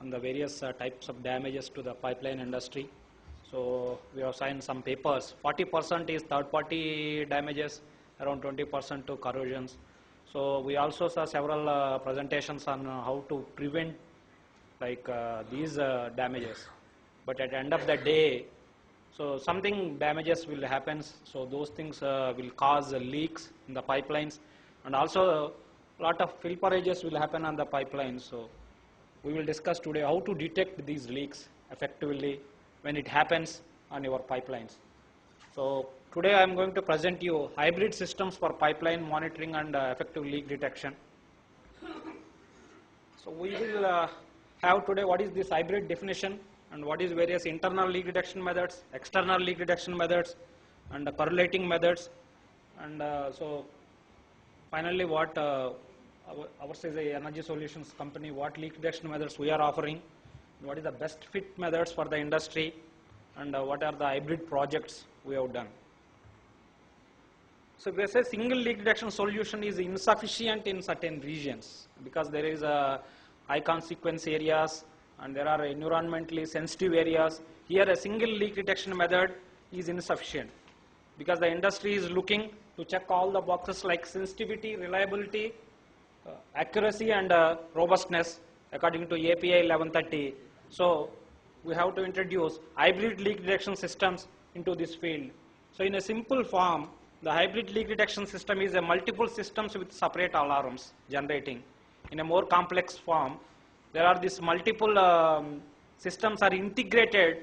on the various types of damages to the pipeline industry. So we have signed some papers. 40% is third-party damages, around 20% to corrosions. So we also saw several presentations on how to prevent these damages. But at the end of the day, so something damages will happen. So those things will cause leaks in the pipelines, and also a lot of filtrages will happen on the pipelines. So we will discuss today how to detect these leaks effectively when it happens on your pipelines. So today I am going to present you hybrid systems for pipeline monitoring and effective leak detection. So we will have today what is this hybrid definition and what is various internal leak detection methods, external leak detection methods, and correlating methods, and so finally what ours is a energy solutions company, what leak detection methods we are offering, what is the best fit methods for the industry, and what are the hybrid projects we have done. So we say single leak detection solution is insufficient in certain regions because there is a high consequence areas and there are environmentally sensitive areas. Here a single leak detection method is insufficient because the industry is looking to check all the boxes like sensitivity, reliability, accuracy, and robustness according to API 1130. So we have to introduce hybrid leak detection systems into this field. So in a simple form, the hybrid leak detection system is a multiple systems with separate alarms generating. In a more complex form, there are these multiple systems are integrated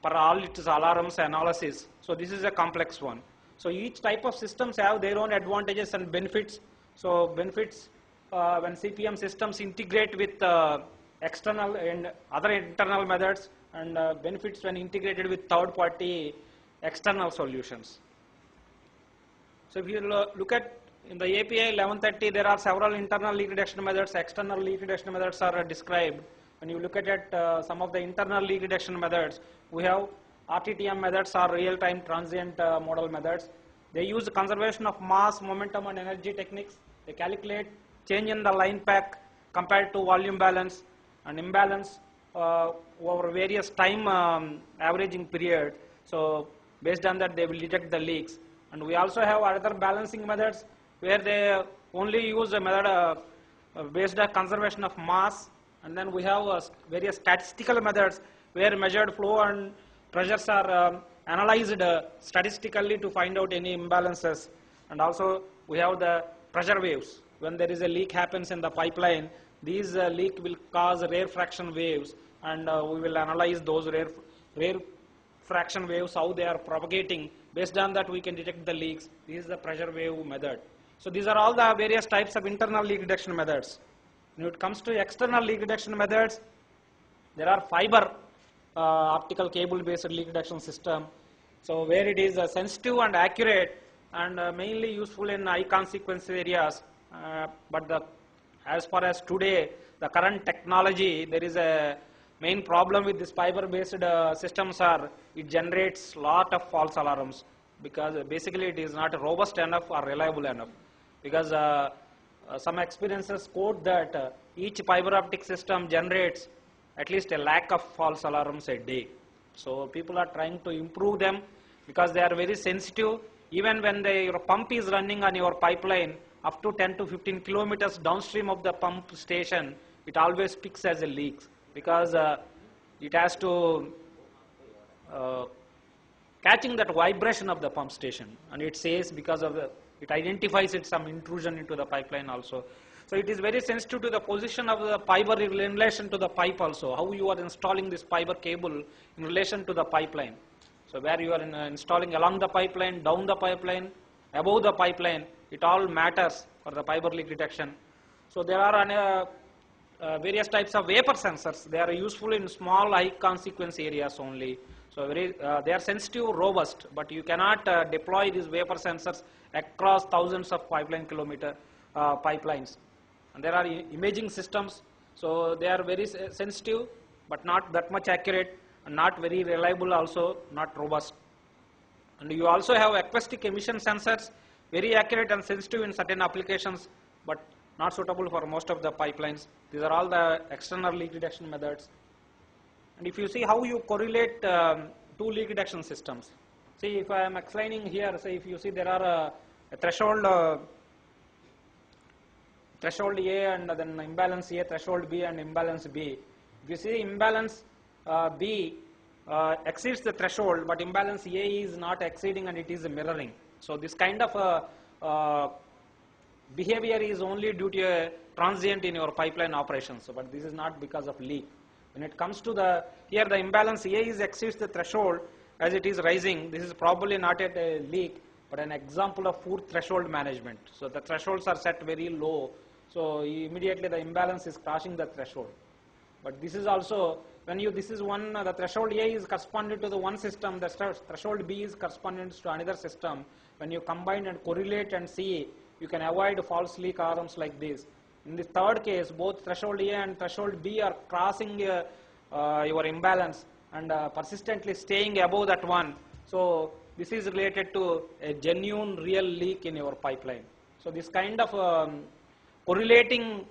for all its alarms analysis. So this is a complex one. So each type of systems have their own advantages and benefits. So benefits when CPM systems integrate with external and other internal methods, and benefits when integrated with third-party external solutions. So if you look at in the API 1130, there are several internal leak detection methods, external leak detection methods are described. When you look at it, some of the internal leak detection methods, we have RTTM methods or real-time transient model methods. They use conservation of mass, momentum, and energy techniques. They calculate change in the line pack compared to volume balance and imbalance over various time averaging period. So based on that, they will detect the leaks. And we also have other balancing methods where they only use a method based on conservation of mass, and then we have various statistical methods where measured flow and pressures are analyzed statistically to find out any imbalances. And also we have the pressure waves. When there is a leak happens in the pipeline, these leak will cause rare fraction waves, and we will analyze those rare fraction waves, how they are propagating. Based on that, we can detect the leaks. This is the pressure wave method. So these are all the various types of internal leak detection methods. When it comes to external leak detection methods, there are fiber optical cable based leak detection system. So where it is sensitive and accurate and mainly useful in high consequence areas. But as far as today, the current technology, there is a main problem with this fiber based systems are it generates lot of false alarms because basically it is not robust enough or reliable enough. Because some experiences quote that each fiber optic system generates at least a lakh of false alarms a day. So people are trying to improve them because they are very sensitive. Even when your pump is running on your pipeline up to 10 to 15 kilometers downstream of the pump station, it always picks as a leak because it has to catching that vibration of the pump station, and it says because of it identifies it some intrusion into the pipeline also. So it is very sensitive to the position of the fiber in relation to the pipe also, how you are installing this fiber cable in relation to the pipeline. So where you are installing along the pipeline, down the pipeline, above the pipeline, it all matters for the fiber leak detection. So there are various types of vapor sensors. They are useful in small high consequence areas only. So they are sensitive, robust, but you cannot deploy these vapor sensors across thousands of pipelines. And there are imaging systems, so they are very sensitive, but not that much accurate, and not very reliable also, not robust. And you also have acoustic emission sensors, very accurate and sensitive in certain applications, but not suitable for most of the pipelines. These are all the external leak detection methods. And if you see how you correlate two leak detection systems, see if I am explaining here, say if you see there are a threshold A and then imbalance A, threshold B and imbalance B. If you see imbalance B exceeds the threshold, but imbalance A is not exceeding and it is mirroring. So this kind of behavior is only due to a transient in your pipeline operations, but this is not because of leak. When it comes to here the imbalance A is exceeds the threshold as it is rising, this is probably not a leak, but an example of poor threshold management. So the thresholds are set very low, so immediately the imbalance is crossing the threshold. But this is also, when this is one, the threshold A is corresponding to the one system, the threshold B is corresponding to another system. When you combine and correlate and see, you can avoid false leak alarms like this. In the third case, both threshold A and threshold B are crossing your imbalance and persistently staying above that one. So this is related to a genuine real leak in your pipeline. So this kind of correlating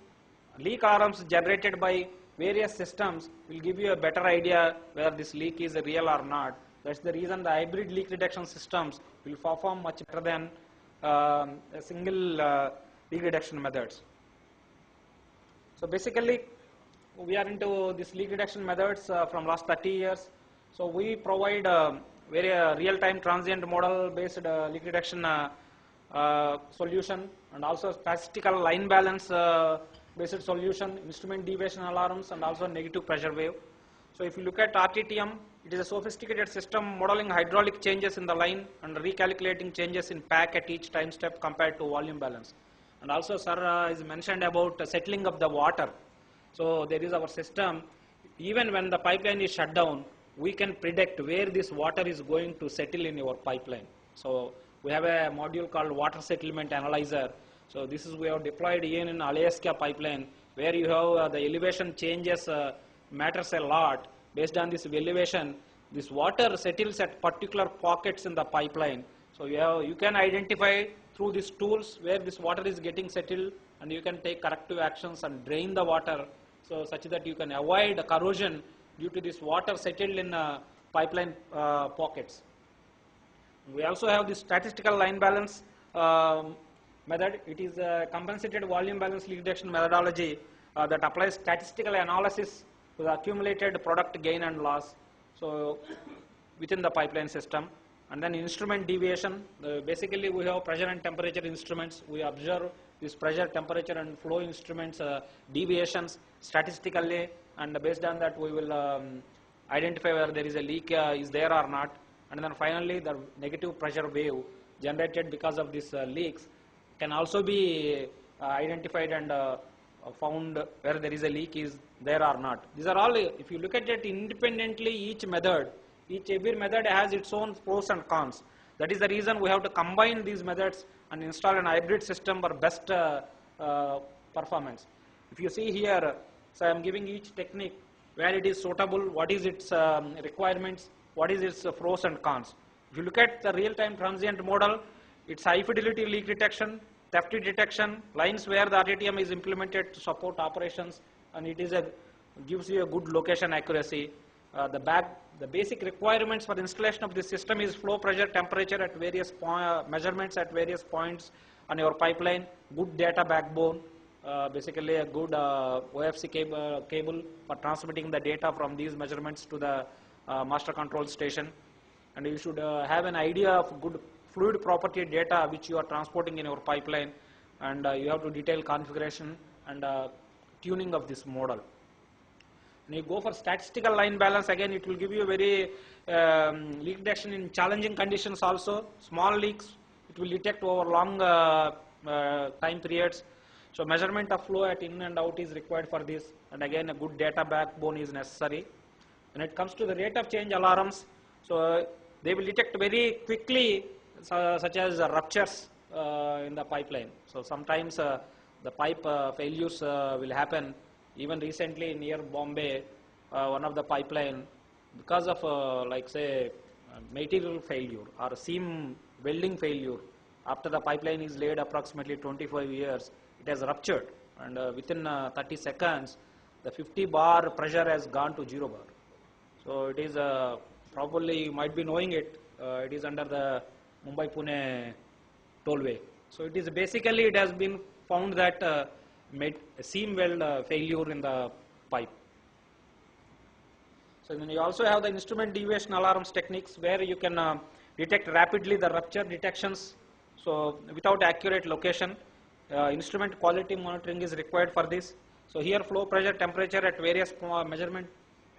leak alarms generated by various systems will give you a better idea whether this leak is real or not. That's the reason the hybrid leak detection systems will perform much better than a single leak detection methods. So basically, we are into this leak detection methods from last 30 years. So we provide very real-time transient model-based leak detection solution, and also statistical line balance based solution, instrument deviation alarms, and also negative pressure wave. So if you look at RTTM, it is a sophisticated system modeling hydraulic changes in the line and recalculating changes in pack at each time step compared to volume balance. And also sir is mentioned about settling of the water. So there is our system, even when the pipeline is shut down, we can predict where this water is going to settle in your pipeline. So we have a module called water settlement analyzer. So this is we have deployed even in Alaska pipeline, where you have the elevation changes matters a lot. Based on this elevation, this water settles at particular pockets in the pipeline. So you can identify through these tools where this water is getting settled, and you can take corrective actions and drain the water, so such that you can avoid corrosion due to this water settled in pipeline pockets. We also have this statistical line balance method. It is a compensated volume balance leak detection methodology that applies statistical analysis to the accumulated product gain and loss, so within the pipeline system. And then instrument deviation, basically we have pressure and temperature instruments. We observe this pressure, temperature and flow instruments deviations statistically, and based on that we will identify whether there is a leak is there or not. And then finally the negative pressure wave generated because of these leaks can also be identified and found where there is a leak is there or not. These are all, if you look at it independently, every method has its own pros and cons. That is the reason we have to combine these methods and install an hybrid system for best performance. If you see here, so I am giving each technique where it is suitable, what is its requirements, what is its pros and cons. If you look at the real-time transient model, it's high fidelity leak detection, theft detection, lines where the RTTM is implemented to support operations, and it is gives you a good location accuracy. The basic requirements for the installation of this system is flow pressure, temperature at various measurements at various points on your pipeline, good data backbone, basically a good OFC cable for transmitting the data from these measurements to the master control station. And you should have an idea of good fluid property data which you are transporting in your pipeline, and you have to detail configuration and tuning of this model. When you go for statistical line balance, again it will give you a very leak detection in challenging conditions also. Small leaks, it will detect over long time periods. So measurement of flow at in and out is required for this, and again a good data backbone is necessary. When it comes to the rate of change alarms, so they will detect very quickly such as ruptures in the pipeline. So sometimes the pipe failures will happen. Even recently near Bombay, one of the pipeline, because of like say material failure or seam welding failure, after the pipeline is laid approximately 25 years, it has ruptured, and within 30 seconds, the 50 bar pressure has gone to 0 bar. So it is probably you might be knowing it. It is under the Mumbai-Pune tollway. So it is basically it has been found that made a seam weld failure in the pipe. So then you also have the instrument deviation alarms techniques where you can detect rapidly the rupture detections. So without accurate location, instrument quality monitoring is required for this. So here flow pressure, temperature at various measurement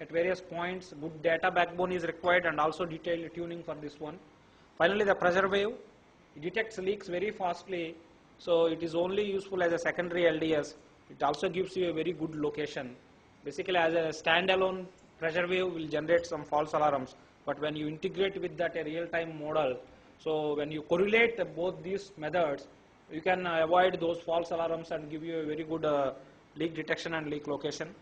at various points, good data backbone is required and also detailed tuning for this one. Finally, the pressure wave, it detects leaks very fastly, so it is only useful as a secondary LDS. It also gives you a very good location. Basically, as a standalone, pressure wave will generate some false alarms, but when you integrate with that a real-time model, so when you correlate both these methods, you can avoid those false alarms and give you a very good leak detection and leak location.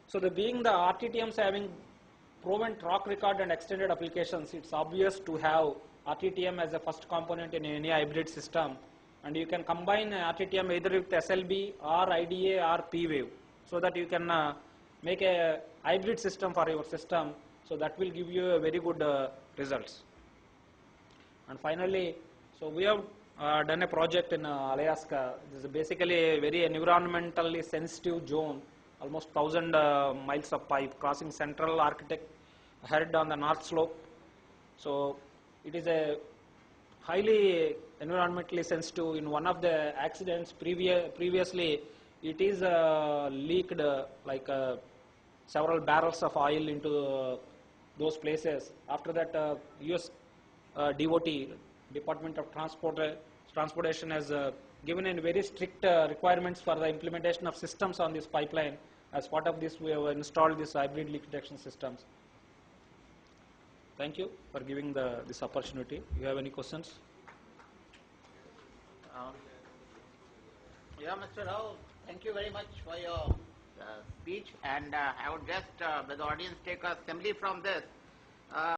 So being the RTTMs having proven track record and extended applications, it's obvious to have RTTM as the first component in any hybrid system, and you can combine RTTM either with SLB or IDA or P wave, so that you can make a hybrid system for your system, so that will give you a very good results. And finally, so we have done a project in Alaska. This is basically a very environmentally sensitive zone, almost 1,000 miles of pipe crossing central Arctic head on the north slope. So it is a highly environmentally sensitive. In one of the accidents previously, it is leaked several barrels of oil into those places. After that, US DOT, Department of Transportation has given in very strict requirements for the implementation of systems on this pipeline. As part of this, we have installed this hybrid leak detection systems. Thank you for giving this opportunity. You have any questions? Yeah, Mr. Rao, thank you very much for your speech, and I would just, with the audience, take a simile from this.